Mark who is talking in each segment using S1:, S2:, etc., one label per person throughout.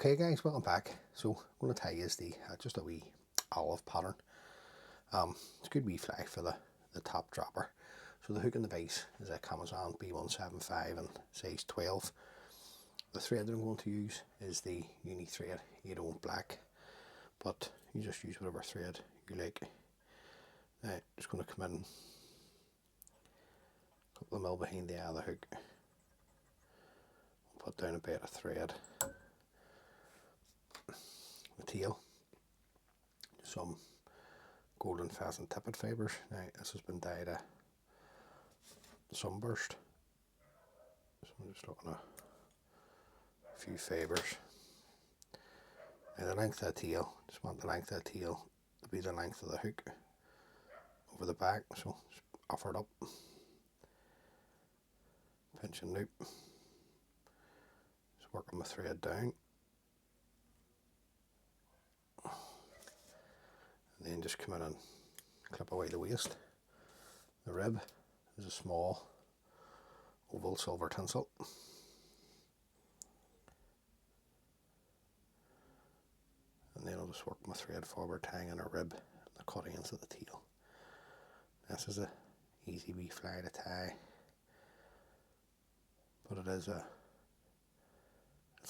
S1: Okay guys, welcome back. So I'm going to tell you is just a wee olive pattern. It's a good wee fly for the top dropper. So the hook and the base is a Kamasan B175 and size 12. The thread that I'm going to use is the uni thread 8/0 black, but you just use whatever thread you like. Just going to come in a couple of mil behind the other hook, put down a bit of thread, the tail, some golden pheasant tippet fibres. Now this has been dyed a sunburst, so I'm just looking at a few fibres. Now the length of the tail, just want the length of the tail to be the length of the hook over the back, so just offer it up, pinch and loop, just working my thread down, and then just come in and clip away the waist. The rib is a small oval silver tinsel. And then I'll just work my thread forward, tying in a rib and the cutting into the tail. This is a easy wee fly to tie, but it's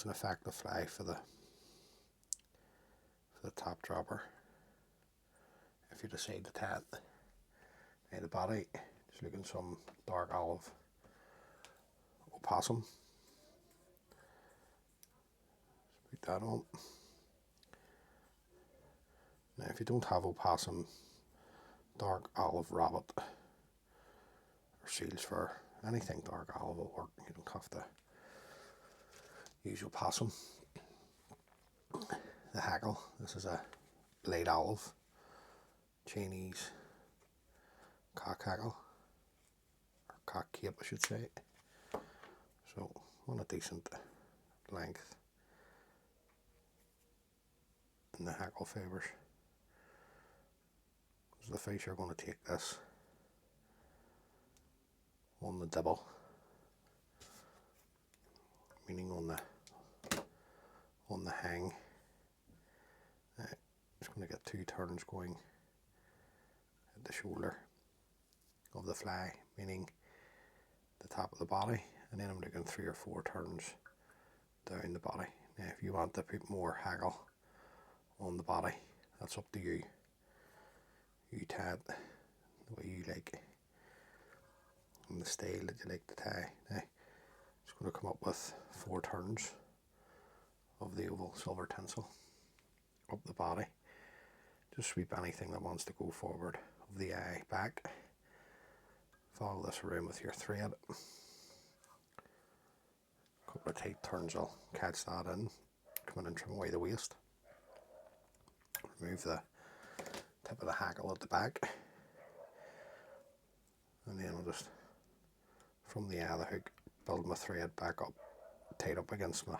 S1: an effective fly for the top dropper if you decide to tie it. Now the body, just looking some dark olive possum. Just put that on. Now if you don't have opossum, dark olive rabbit or seals fur, anything dark olive will work. You don't have to use opossum. The hackle, this is a blade olive, Chinese cock hackle, or cock cape I should say. So on a decent length in the hackle fibres. The fish are going to take this on the dibble, meaning on the hang. Just going to get 2 turns going at the shoulder of the fly, meaning the top of the body, and then I'm looking 3 or 4 turns down the body. Now if you want to put more hackle on the body, that's up to you. You tie it the way you like and the style that you like to tie. Now it's going to come up with 4 turns of the oval silver tinsel up the body. Just sweep anything that wants to go forward of the eye back. Follow this around with your thread. A couple of tight turns will catch that in. Come in and trim away the waist. Remove the tip of the hackle at the back, and then I'll just, from the other hook, build my thread back up, tied up against my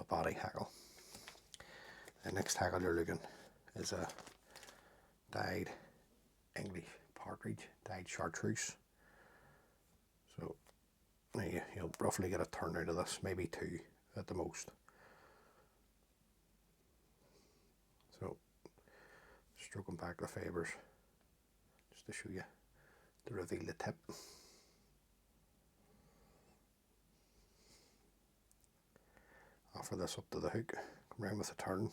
S1: body hackle. The next hackle you're looking is a dyed English partridge, dyed chartreuse. So now you'll roughly get a turn out of this, maybe 2 at the most. So stroking back the fibres just to show you, to reveal the tip. Offer this up to the hook, come round with a turn,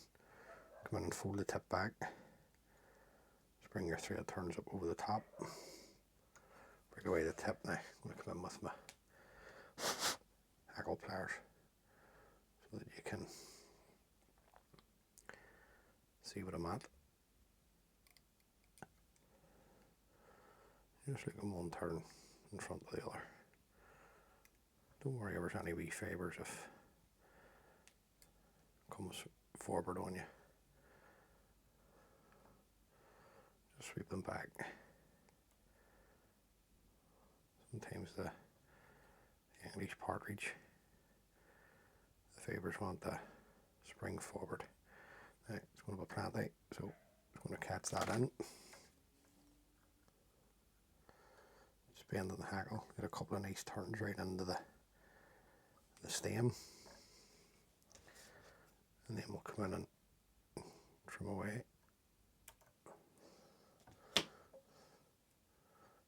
S1: come in and fold the tip back. Just bring your thread turns up over the top. Break away the tip. Now I'm going to come in with my hackle pliers so that you can see what I'm at. Just looking 1 turn in front of the other. Don't worry if there's any wee fibres if it comes forward on you. Just sweep them back. Sometimes the English partridge, the fibres want to spring forward. Now it's going to be planted, so it's going to catch that in. Just bending the hackle, get a couple of nice turns right into the stem. and then we'll come in and trim away.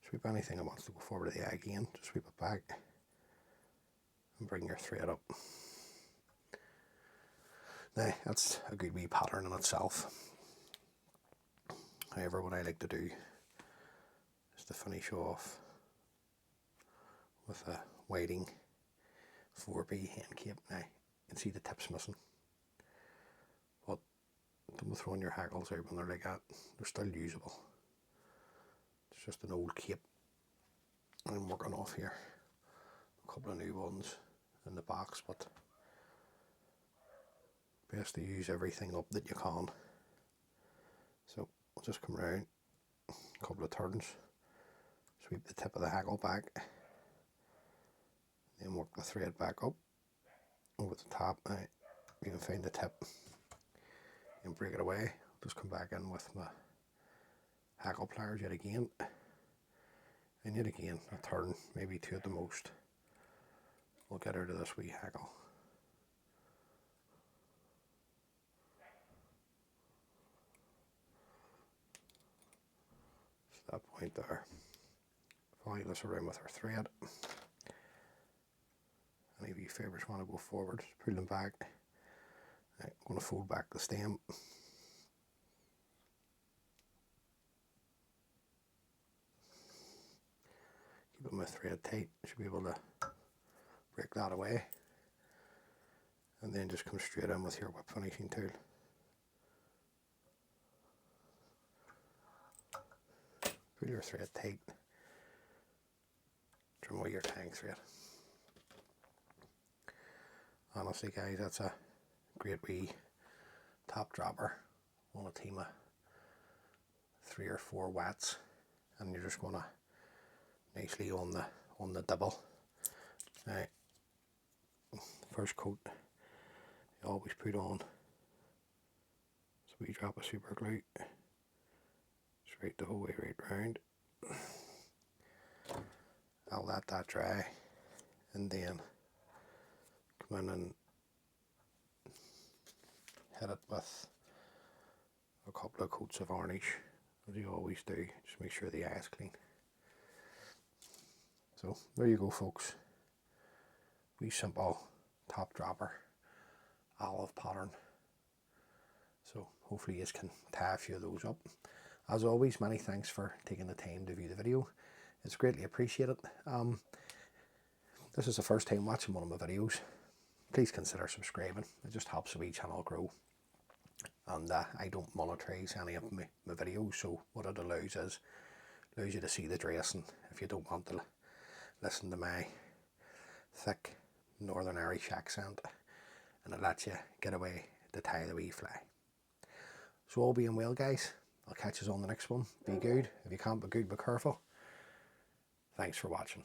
S1: Sweep anything that wants to go forward to the eye again, just sweep it back and bring your thread up. Now that's a good wee pattern in itself. However, what I like to do is to finish off with a whiting 4B hen cape. Now you can see the tips missing, but don't throw in your hackles out when they're like that. They're still usable. It's just an old cape I'm working off here. A couple of new ones in the box, but best to use everything up that you can. So we'll just come around a couple of turns, sweep the tip of the hackle back, then work the thread back up over the top. Now you can find the tip and break it away. Just come back in with my hackle pliers yet again, and yet again a turn, maybe two at the most. We'll get out of this wee hackle. So that point there, follow this around with our thread. Any of you fibres want to go forward, just pull them back. I'm going to fold back the stem. Keep my thread tight, should be able to break that away. And then just come straight in with your whip finishing tool. Pull your thread tight. Trim away your tang thread. Honestly guys, that's a great wee top dropper on a team of 3 or 4 watts, and you're just gonna nicely on the double. Now, first coat you always put on, so we drop a super glue straight the whole way right round. I'll let that dry and then come in and hit it with a couple of coats of varnish, as you always do. Just make sure the eye is clean. So there you go folks, wee simple top dropper olive pattern. So hopefully you can tie a few of those up. As always, many thanks for taking the time to view the video. It's greatly appreciated. This is the first time watching one of my videos, please consider subscribing. It just helps the wee channel grow. And I don't monetize any of my videos, so what it allows you to see the dressing if you don't want to listen to my thick Northern Irish accent, and it lets you get away to tie the wee fly. So all being well guys, I'll catch you on the next one. Be good. If you can't be good, be careful. Thanks for watching.